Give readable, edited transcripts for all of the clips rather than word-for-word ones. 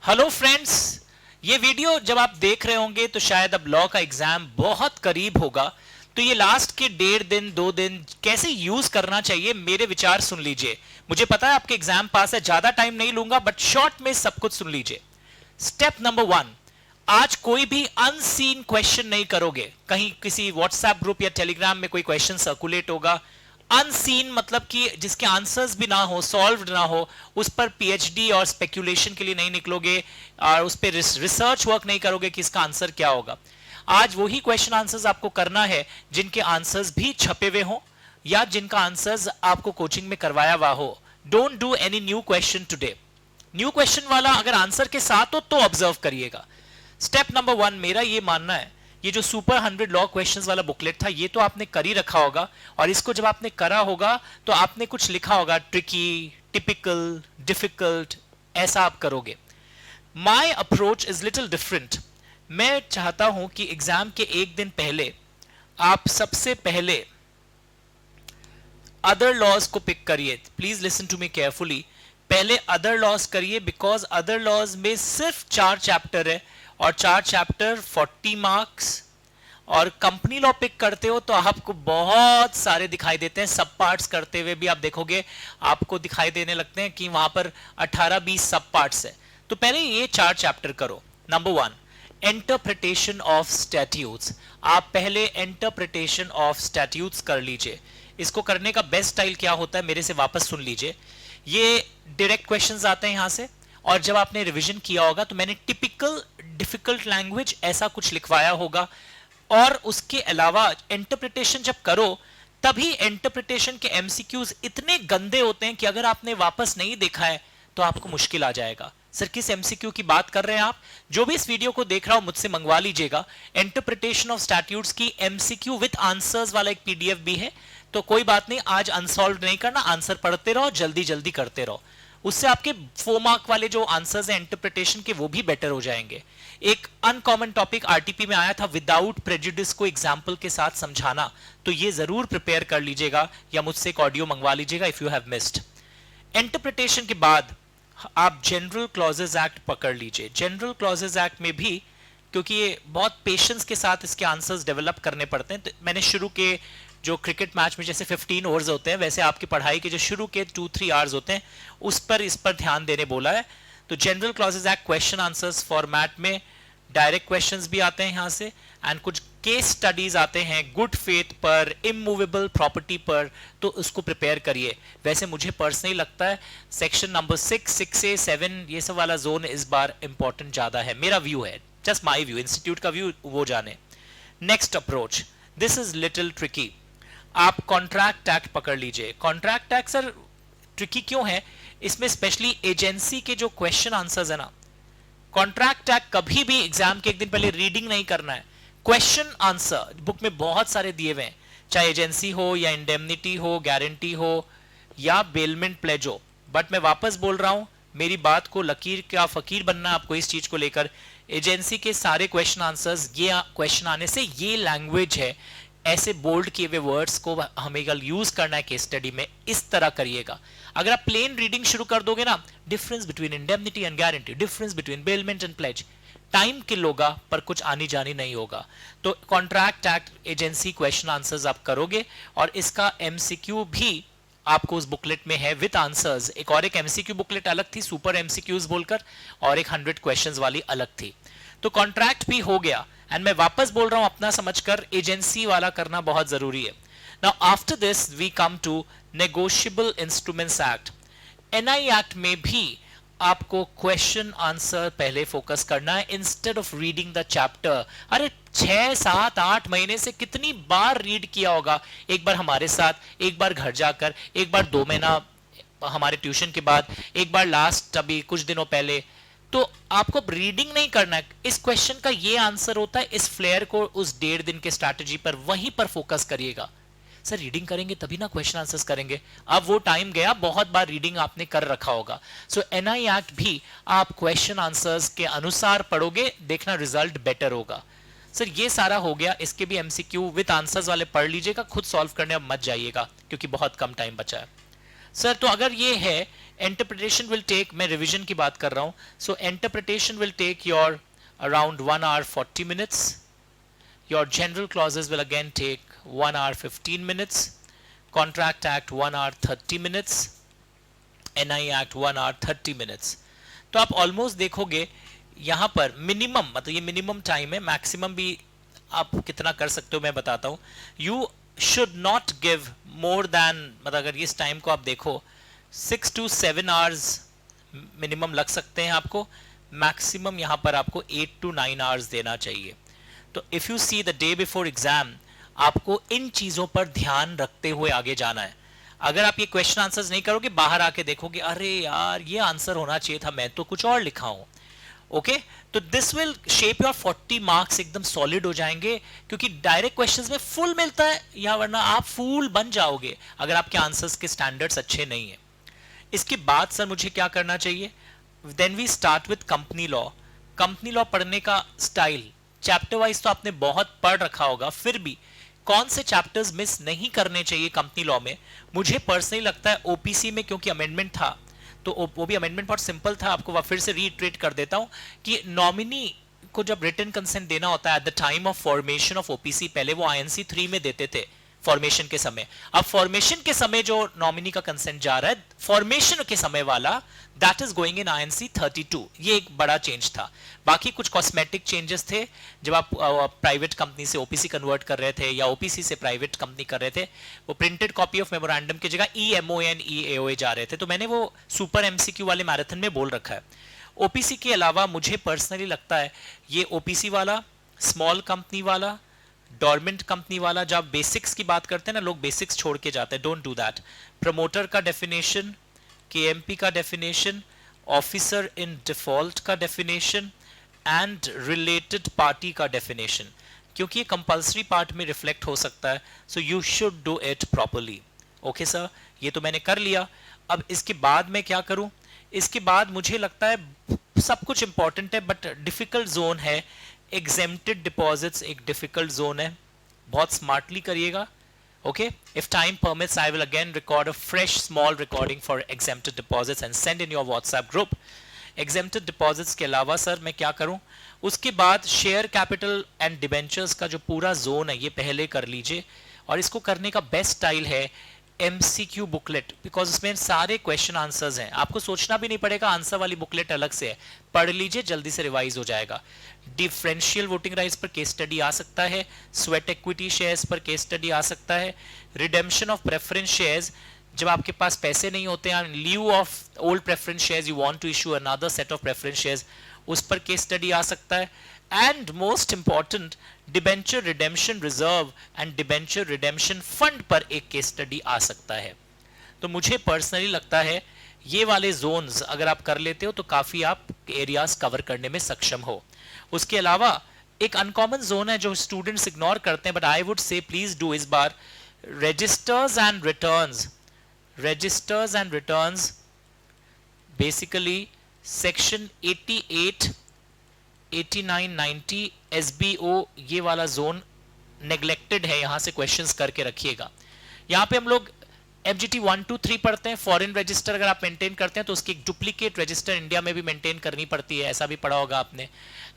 Hello friends, ये video जब आप देख रहे होंगे तो शायद अब लॉ का एग्जाम बहुत करीब होगा। तो ये लास्ट के 1.5 दिन 2 दिन कैसे यूज करना चाहिए, मेरे विचार सुन लीजिए। मुझे पता है आपके एग्जाम पास है, ज्यादा टाइम नहीं लूंगा, बट शॉर्ट में सब कुछ सुन लीजिए। स्टेप नंबर 1, आज कोई भी अनसीन क्वेश्चन नहीं करोगे। कहीं किसी व्हाट्सएप ग्रुप या टेलीग्राम में कोई क्वेश्चन सर्कुलेट होगा, अनसीन मतलब कि जिसके आंसर्स भी ना हो, सॉल्व्ड ना हो, उस पर पीएचडी और स्पेक्यूलेशन के लिए नहीं निकलोगे और उस पर रिसर्च वर्क नहीं करोगे कि इसका आंसर क्या होगा। आज वही क्वेश्चन आंसर्स आपको करना है जिनके आंसर्स भी छपे हुए हो या जिनका आंसर्स आपको कोचिंग में करवाया हुआ हो। Don't do any new question today. New question वाला अगर आंसर के साथ हो तो ऑब्जर्व करिएगा। स्टेप नंबर 1, मेरा ये मानना है, ये जो सुपर 100 लॉ क्वेश्चंस वाला बुकलेट था ये तो आपने कर ही रखा होगा, और इसको जब आपने करा होगा तो आपने कुछ लिखा होगा, ट्रिकी, टिपिकल, डिफिकल्ट, ऐसा आप करोगे। My approach is little different. मैं चाहता हूं कि एग्जाम के एक दिन पहले आप सबसे पहले अदर लॉज को पिक करिए। Please listen to me carefully. पहले अदर लॉज करिए, बिकॉज अदर लॉज में सिर्फ 4 चैप्टर है और 4 चैप्टर 40 मार्क्स। और कंपनी लॉ पिक करते हो तो आपको बहुत सारे दिखाई देते हैं, सब पार्ट्स करते हुए भी आप देखोगे आपको दिखाई देने लगते हैं कि वहां पर 18-20 सब पार्ट्स है। तो पहले ये 4 चैप्टर करो। Number 1, interpretation of statutes. आप पहले इंटरप्रिटेशन ऑफ स्टैट्यूट्स कर लीजिए। इसको करने का बेस्ट स्टाइल क्या होता है, मेरे से वापस सुन लीजिए। ये डायरेक्ट क्वेश्चंस आते हैं यहां से, और जब आपने रिवीजन किया होगा तो मैंने टिपिकल डिफिकल्ट लैंग्वेज ऐसा कुछ लिखवाया होगा। और उसके अलावा इंटरप्रिटेशन जब करो तभी इंटरप्रिटेशन के एमसीक्यूज इतने गंदे होते हैं कि अगर आपने वापस नहीं देखा है तो आपको मुश्किल आ जाएगा। सर किस एमसीक्यू की बात कर रहे हैं आप? जो भी इस वीडियो को देख रहा हो मुझसे मंगवा लीजिएगा। इंटरप्रिटेशन ऑफ स्टैट्यूट्स की एमसीक्यू विद आंसर्स वाला एक पीडीएफ भी है, तो कोई बात नहीं, आज अनसॉल्व नहीं करना, आंसर पढ़ते रहो, जल्दी जल्दी करते रहो। उससे आपके 4 मार्क वाले जो आंसर्स हैं इंटरप्रिटेशन के वो भी बेटर हो जाएंगे। एक अनकॉमन टॉपिक आरटीपी में आया था, विदाउट प्रेजुडिस को एग्जाम्पल के साथ समझाना, तो ये जरूर प्रिपेयर कर लीजिएगा या मुझसे एक ऑडियो मंगवा लीजिएगा if you have missed. Interpretation के बाद आप जनरल क्लॉजेज एक्ट पकड़ लीजिए। जनरल क्लॉजेज एक्ट में भी, क्योंकि ये बहुत पेशेंस के साथ इसके आंसर्स डेवलप करने पड़ते हैं, तो मैंने शुरू के जो क्रिकेट मैच में जैसे 15 ओवर्स होते हैं, वैसे आपकी पढ़ाई के जो शुरू के 2-3 आवर्स होते हैं इस पर ध्यान देने बोला है। तो general clauses act question answers format में डायरेक्ट क्वेश्चंस भी आते हैं यहां से, एंड कुछ केस स्टडीज आते हैं गुड फेथ पर, इमूवेबल प्रॉपर्टी पर, तो उसको प्रिपेयर करिए। वैसे मुझे पर्सनली लगता है सेक्शन नंबर 6, 6A, 7 ये सब वाला जोन इस बार इंपॉर्टेंट ज्यादा है। मेरा व्यू है, जस्ट माई व्यू, इंस्टीट्यूट का व्यू वो जाने। Next approach, this is little tricky. आप कॉन्ट्रैक्ट एक्ट पकड़ लीजिए। कॉन्ट्रैक्ट एक्ट सर ट्रिकी क्यों है? इसमें स्पेशली एजेंसी के जो क्वेश्चन आंसर्स है ना, कॉन्ट्रैक्ट एक्ट कभी भी एग्जाम के एक दिन पहले रीडिंग नहीं करना है। क्वेश्चन आंसर बुक में बहुत सारे दिए हुए हैं, चाहे एजेंसी हो या इंडेमनिटी हो, गारंटी हो या बेलमेंट प्लेज हो। बट मैं वापस बोल रहा हूं, मेरी बात को लकीर का फकीर बनना आपको इस चीज को लेकर। एजेंसी के सारे क्वेश्चन आंसर्स, ये क्वेश्चन आने से ये लैंग्वेज है, ऐसे बोल्ड किए हुए वर्ड्स को हमें यूज करना है केस स्टडी में, इस तरह करिएगा। अगर आप प्लेन रीडिंग शुरू कर दोगे ना, difference between indemnity and guarantee, difference between bailment and pledge, time kill होगा पर कुछ आनी जानी नहीं होगा। तो contract act agency question answers आप करोगे, और इसका एमसीक्यू भी आपको उस बुकलेट में है विद आंसर्स। एक और एक एमसीक्यू बुकलेट अलग थी, सुपर एमसीक्यूज बोलकर, और एक 100 क्वेश्चंस वाली अलग थी। तो कॉन्ट्रैक्ट भी हो गया, एंड मैं वापस बोल रहा हूं अपना समझकर, एजेंसी वाला करना बहुत जरूरी है। Now after this we come to negotiable instruments act. NI act में भी आपको क्वेश्चन आंसर पहले फोकस करना है instead of reading the chapter. अरे 6, 7, 8 महीने से कितनी बार रीड किया होगा, एक बार हमारे साथ, एक बार घर जाकर, एक बार 2 महीना हमारे ट्यूशन के बाद, एक बार लास्ट अभी कुछ दिनों पहले। तो आपको रीडिंग नहीं करना है, इस क्वेश्चन का ये आंसर होता है, इस फ्लेयर को उस 1.5 दिन के स्ट्रैटेजी पर, वहीं पर फोकस करिएगा। सर रीडिंग करेंगे तभी ना क्वेश्चन आंसर्स करेंगे, अब वो टाइम गया, बहुत बार रीडिंग आपने कर रखा होगा। सो एनआई एक्ट भी आप क्वेश्चन आंसर्स के अनुसार पढ़ोगे, देखना रिजल्ट बेटर होगा। सर ये सारा हो गया, इसके भी एमसीक्यू विद आंसर्स वाले पढ़ लीजिएगा, खुद सॉल्व करने अब मत जाइएगा क्योंकि बहुत कम टाइम बचा है। सर तो अगर ये है, इंटरप्रिटेशन विल टेक, मैं रिवीजन की बात कर रहा हूं, so interpretation will take your around 1 hour 40 minutes. Your general clauses will again take 1 hour 15 minutes. Contract Act 1 hour 30 minutes. NI Act 1 hour 30 minutes. तो आप ऑलमोस्ट देखोगे यहाँ पर मिनिमम, मतलब ये मिनिमम टाइम है, मैक्सिमम भी आप कितना कर सकते हो मैं बताता हूँ. You should not give more than, मतलब अगर इस टाइम को आप देखो 6 to 7 hours मिनिमम लग सकते हैं आपको, मैक्सिमम यहाँ पर आपको 8 to 9 hours देना चाहिए. तो if you see the day before exam, आपको इन चीजों पर ध्यान रखते हुए आगे जाना है. अगर आप ये क्वेश्चन आंसर्स नहीं करोगे, बाहर आके देखोगे अरे यार ये आंसर होना चाहिए था, मैं तो कुछ और लिखा हूं. ओके, तो this will shape your 40 marks एकदम सॉलिड हो जाएंगे, क्योंकि डायरेक्ट क्वेश्चंस में फुल मिलता है, या वरना आप फूल बन जाओगे अगर आपके आंसर्स के स्टैंडर्ड्स अच्छे नहीं है. इसके बाद सर मुझे क्या करना चाहिए? Then we start with company law. Company law पढ़ने का स्टाइल, चैप्टर वाइज तो आपने बहुत पढ़ रखा होगा, फिर भी कौन से चैप्टर्स मिस नहीं करने चाहिए कंपनी लॉ में? मुझे पर्सनली लगता है ओपीसी में, क्योंकि अमेंडमेंट था, तो वो भी अमेंडमेंट बहुत सिंपल था. आपको फिर से रीट्रेट कर देता हूं कि नॉमिनी को जब रिटन कंसेंट देना होता है at the time of formation of OPC, पहले वो आईएनसी 3 में देते थे फॉर्मेशन के समय. अब फॉर्मेशन के समय जो नॉमिनी का कंसेंट जा रहा है, फॉर्मेशन के समय वाला, that is going in INC 32. ये एक बड़ा चेंज था. बाकी कुछ कॉस्मेटिक चेंजेस थे जब आप प्राइवेट कंपनी से ओपीसी कन्वर्ट कर रहे थे या ओपीसी से प्राइवेट कंपनी कर रहे थे, वो प्रिंटेड कॉपी ऑफ मेमोरेंडम की जगह EMON EAOA जा रहे थे. तो मैंने वो सुपर MCQ वाले मैराथन में बोल रखा है. ओपीसी के अलावा मुझे पर्सनली लगता है ये ओपीसी वाला, स्मॉल कंपनी वाला, डॉर्मेंट कंपनी वाला, जब बेसिक्स की बात करते हैं ना, लोग बेसिक्स छोड़ के जाते हैं, डोंट डू दैट. प्रमोटर का डेफिनेशन, KMP का डेफिनेशन, ऑफिसर इन डिफॉल्ट का डेफिनेशन एंड रिलेटेड पार्टी का डेफिनेशन, क्योंकि ये कंपल्सरी पार्ट में रिफ्लेक्ट हो सकता है, so you should do it properly. Okay sir, ये तो मैंने कर लिया. अब इसके बाद मैं क्या करूं? इसके बाद मुझे लगता है सब कुछ इंपॉर्टेंट है, बट डिफिकल्ट जोन है. एग्जेम्प्टेड डिपॉजिट्स एक डिफिकल्ट जोन है, बहुत स्मार्टली करिएगा. Okay, if time permits I will again record a fresh small recording for exempted deposits and send in your WhatsApp group. Exempted deposits के अलावा sir मैं क्या करूं? उसके बाद शेयर कैपिटल एंड डिबेंचर्स का जो पूरा जोन है ये पहले कर लीजिए, और इसको करने का बेस्ट स्टाइल है MCQ बुकलेट, बिकॉज उसमें सारे क्वेश्चन आंसर्स हैं, आपको सोचना भी नहीं पड़ेगा. आंसर वाली बुकलेट अलग से है, पढ़ लीजिए, जल्दी से रिवाइज हो जाएगा. डिफरेंशियल वोटिंग राइट्स पर केस स्टडी आ सकता है, स्वेट इक्विटी शेयर्स पर केस स्टडी आ सकता है, रिडेम्पशन ऑफ प्रेफरेंस शेयर्स, जब आपके पास पैसे नहीं होते हैं, leave of old preference shares you want to issue another set of preference shares, उस पर केस स्टडी आ सकता है. And most important, debenture redemption reserve and debenture redemption fund पर एक केस स्टडी आ सकता है. तो मुझे पर्सनली लगता है ये वाले जोन्स अगर आप कर लेते हो तो काफी आप एरियाज कवर करने में सक्षम हो. उसके अलावा एक अनकॉमन जोन है जो स्टूडेंट्स इग्नोर करते हैं, but I would say please do इस बार, registers and returns. registers and returns, basically section 88, 89, 90 SBO, ये वाला जोन नेग्लेक्टेड है, यहां से क्वेश्चंस करके रखिएगा. यहां पे हम लोग FGT 1, 2, 3 पढ़ते हैं. फॉरेन रजिस्टर अगर आप मेंटेन करते हैं तो उसकी एक डुप्लीकेट रजिस्टर इंडिया में भी मेंटेन करनी पड़ती है, ऐसा भी पढ़ा होगा आपने.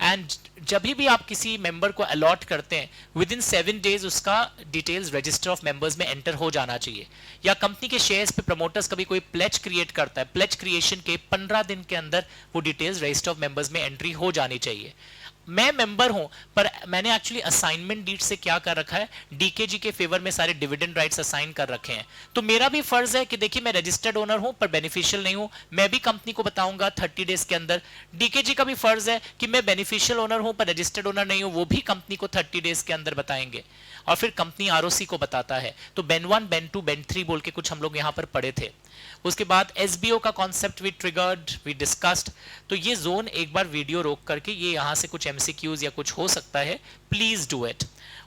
एंड जब भी आप किसी मेंबर को अलॉट करते हैं, विद इन 7 days उसका डिटेल्स रजिस्टर ऑफ मेंबर्स में एंटर हो जाना चाहिए. या कंपनी के शेयर्स पे प्रमोटर्स कभी कोई प्लेज क्रिएट करता है, प्लेज क्रिएशन के 15 दिन के अंदर वो डिटेल्स रजिस्टर ऑफ मेंबर्स में एंट्री हो जानी चाहिए. मैं मेंबर हूं, पर मैंने एक्चुअली असाइनमेंट डीड से क्या कर रखा है, डीकेजी के फेवर में सारे डिविडेंड राइट्स असाइन कर रखे हैं. तो मेरा भी फर्ज है कि देखिए मैं रजिस्टर्ड ओनर हूं पर बेनिफिशियल नहीं हूं, मैं भी कंपनी को बताऊंगा 30 डेज के अंदर. डीकेजी का भी फर्ज है कि मैं बेनिफिशियल ओनर हूं पर रजिस्टर्ड ओनर नहीं हूं, वो भी कंपनी को 30 डेज के अंदर बताएंगे. और फिर कंपनी आरओसी को बताता है. तो बेन 1, बेन 2, बेन 3 बोल के कुछ हम लोग यहां पर पढ़े थे. उसके बाद एसबीओ का concept we triggered, we discussed. तो ये जोन एक बार वीडियो रोक करके, ये यहां से कुछ एमसीक्यूज या कुछ हो सकता है, प्लीज डू इट.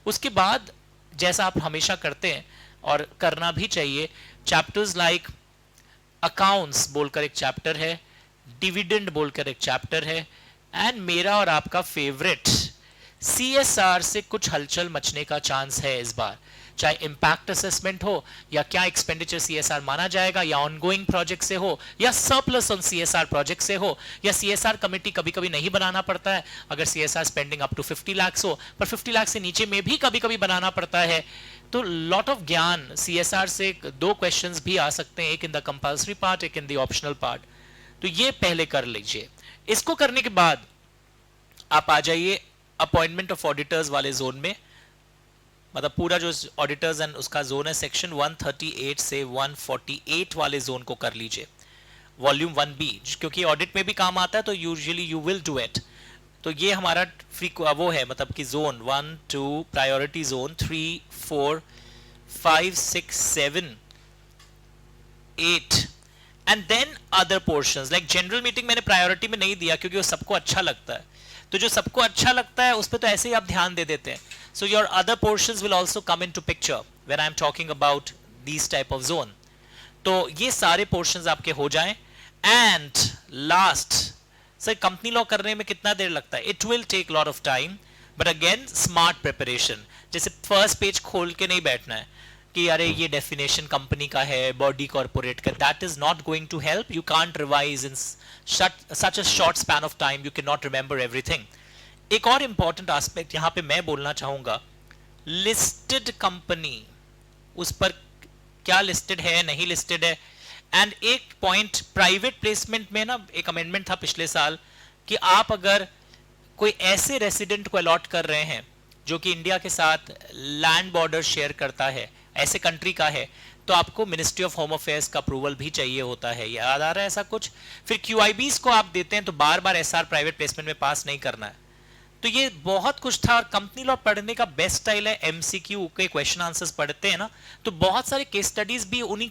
उसके बाद जैसा आप हमेशा करते हैं और करना भी चाहिए, चैप्टर्स लाइक अकाउंट्स बोलकर एक चैप्टर है, डिविडेंड बोलकर एक चैप्टर है, एंड मेरा और आपका फेवरेट CSR से कुछ हलचल मचने का चांस है इस बार. चाहे इम्पैक्ट असेसमेंट हो या क्या एक्सपेंडिचर सीएसआर माना जाएगा, या ऑनगोइंग प्रोजेक्ट से हो या सरप्लस ऑन सीएसआर प्रोजेक्ट से हो, या सीएसआर कमेटी कभी कभी नहीं बनाना पड़ता है अगर CSR spending up to 50 lakh हो, पर 50 लाख से नीचे में भी कभी कभी बनाना पड़ता है। तो लॉट ऑफ ज्ञान सीएसआर से 2 क्वेश्चंस भी आ सकते हैं, एक इन द कंपल्सरी पार्ट, एक इन द ऑप्शनल पार्ट। तो ये पहले कर लीजिए। इसको करने के बाद आप आ जाइए अपॉइंटमेंट ऑफ ऑडिटर्स वाले जोन में, मतलब पूरा जो ऑडिटर्स एंड उसका जोन है सेक्शन 138 से 148 वाले जोन को कर लीजिए, वॉल्यूम 1B, क्योंकि ऑडिट में भी काम आता है तो usually you will do it. तो ये हमारा वो है, मतलब कि zone 1 2 priority zone 3 4 5 6 7 8 and then other portions like general meeting मैंने प्रायोरिटी में नहीं दिया क्योंकि वो सबको अच्छा लगता है, तो जो सबको अच्छा लगता है उस पर तो ऐसे ही आप ध्यान दे देते हैं। So your other portions will also come into picture when I am talking about these type of zone. तो ये सारे portions आपके हो जाएं। And last, sir company law करने में कितना देर लगता है? It will take lot of time, but again smart preparation. जैसे फर्स्ट पेज खोल के नहीं बैठना है कि अरे ये डेफिनेशन कंपनी का है, बॉडी कॉर्पोरेट का, that is not going to help. You can't revise in such a short span of time. You cannot remember everything. एक और इंपॉर्टेंट एस्पेक्ट यहां पे मैं बोलना चाहूंगा, लिस्टेड कंपनी, उस पर क्या लिस्टेड है नहीं लिस्टेड है। एंड एक पॉइंट प्राइवेट प्लेसमेंट में ना एक अमेंडमेंट था पिछले साल कि आप अगर कोई ऐसे रेसिडेंट को अलॉट कर रहे हैं जो कि इंडिया के साथ लैंड बॉर्डर शेयर करता है, ऐसे कंट्री का है, तो आपको मिनिस्ट्री ऑफ होम अफेयर्स का अप्रूवल भी चाहिए होता है। याद आ रहा है ऐसा कुछ? फिर क्यूआईबीज को आप देते हैं तो बार बार एसआर प्राइवेट प्लेसमेंट में पास नहीं करना है। तो ये बहुत कुछ था। और कंपनी लॉ पढ़ने का बेस्ट स्टाइल है एमसीक्यू के क्वेश्चन आंसर्स पढ़ते हैं ना, तो बहुत सारे केस स्टडीज भी उन्हीं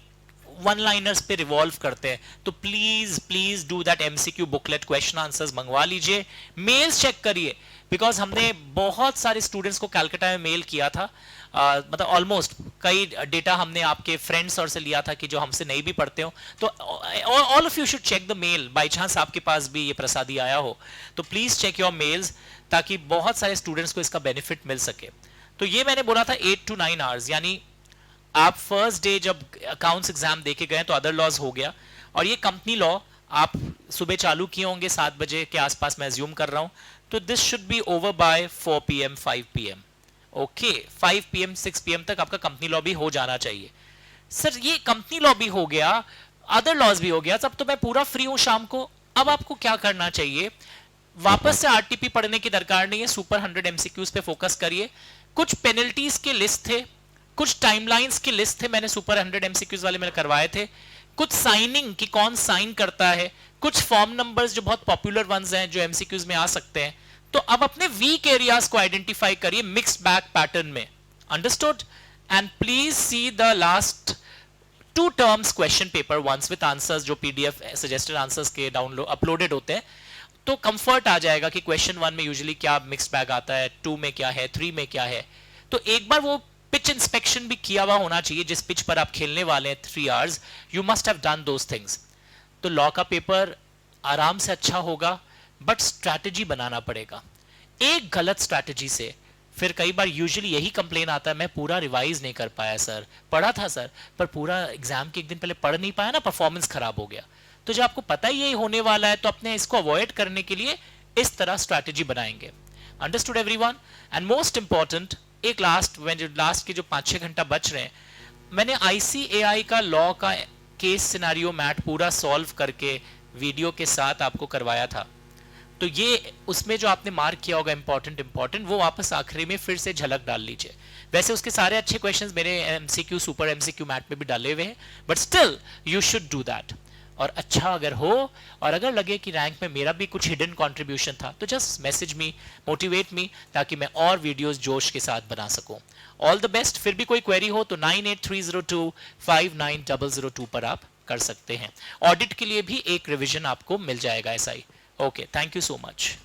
वन लाइनर्स पे रिवॉल्व करते हैं। तो please please do that MCQ booklet, question answers मंगवा लीजिए, मेल्स चेक करिए, बिकॉज हमने बहुत सारे स्टूडेंट्स को कैलकाटा में मेल किया था, मतलब ऑलमोस्ट कई डेटा हमने आपके फ्रेंड्स और से लिया था कि जो हमसे नहीं भी पढ़ते हो, तो all of you should check the mail, by chance आपके पास भी ये प्रसादी आया हो तो प्लीज चेक योर मेल्स, ताकि बहुत सारे स्टूडेंट्स को इसका बेनिफिट मिल सके। तो ये मैंने बोला था 8 to 9 आवर्स, यानी आप फर्स्ट डे जब अकाउंट्स एग्जाम देके गए तो अदर लॉज हो गया, और ये कंपनी लॉ आप सुबह चालू किए होंगे 7 बजे के आसपास, मैं अज्यूम कर रहा हूं, तो this should be over by 4 PM 5 PM। Okay, 5 PM 6 PM तक आपका कंपनी लॉ भी हो जाना चाहिए। सर ये कंपनी लॉ भी हो गया, अदर लॉज भी हो गया, तब तो मैं पूरा फ्री हूं शाम को। अब आपको क्या करना चाहिए, वापस से आरटीपी पढ़ने की दरकार नहीं है, सुपर 100 एमसीक्यूज पे फोकस करिए। कुछ पेनल्टीज के लिस्ट थे, कुछ टाइमलाइंस की लिस्ट थे, मैंने सुपर 100 एमसीक्यूज वाले मैंने करवाए थे, कुछ साइनिंग कि कौन साइन करता है, कुछ फॉर्म नंबर्स जो बहुत पॉपुलर वंस हैं जो एमसीक्यूज में आ सकते हैं। तो अब अपने वीक एरियाज को आइडेंटिफाई करिए मिक्स्ड बैग पैटर्न में, understood? And please see the last 2 terms question paper once with answers, जो पीडीएफ सजेस्टेड आंसर्स के डाउनलोड अपलोडेड होते हैं, तो कंफर्ट आ जाएगा कि क्वेश्चन 1 में यूजुअली क्या मिक्स्ड बैग आता है, 2 में क्या है, 3 में क्या है। तो एक बार वो पिच इंस्पेक्शन भी किया हुआ होना चाहिए, जिस पिच पर आप खेलने वाले हैं 3 hours, you must have done those things. तो लॉ का पेपर आराम से अच्छा होगा, बट स्ट्रैटेजी बनाना पड़ेगा। एक गलत स्ट्रैटेजी से फिर कई बार यूजुअली यही कंप्लेन आता है, मैं पूरा रिवाइज नहीं कर पाया सर, पढ़ा था सर, पर पूरा एग्जाम के एक दिन पहले पढ़ नहीं पाया ना, परफॉर्मेंस खराब हो गया। तो जब आपको पता ही यही होने वाला है, तो अपने इसको अवॉइड करने के लिए इस तरह स्ट्रैटेजी बनाएंगे। Understood everyone? And most important, एक लास्ट के जो 5-6 घंटा बच रहे हैं, मैंने ICAI का लॉ का केस सिनेरियो मैट पूरा सॉल्व करके वीडियो के साथ आपको करवाया था। तो ये उसमें जो आपने मार्क किया होगा इंपॉर्टेंट, वो वापस आखिरी में फिर से झलक डाल लीजिए। वैसे उसके सारे अच्छे क्वेश्चंस मेरे MCQ सुपर MCQ मैट में भी डाले हुए हैं, but still you should do that. और अच्छा अगर हो, और अगर लगे कि रैंक में मेरा भी कुछ हिडन कंट्रीब्यूशन था, तो just message me, motivate me, ताकि मैं और वीडियोस जोश के साथ बना सकूं। All the best. फिर भी कोई क्वेरी हो तो 9830259002 पर आप कर सकते हैं। ऑडिट के लिए भी एक रिवीजन आपको मिल जाएगा ऐसा ही। Okay, thank you so much.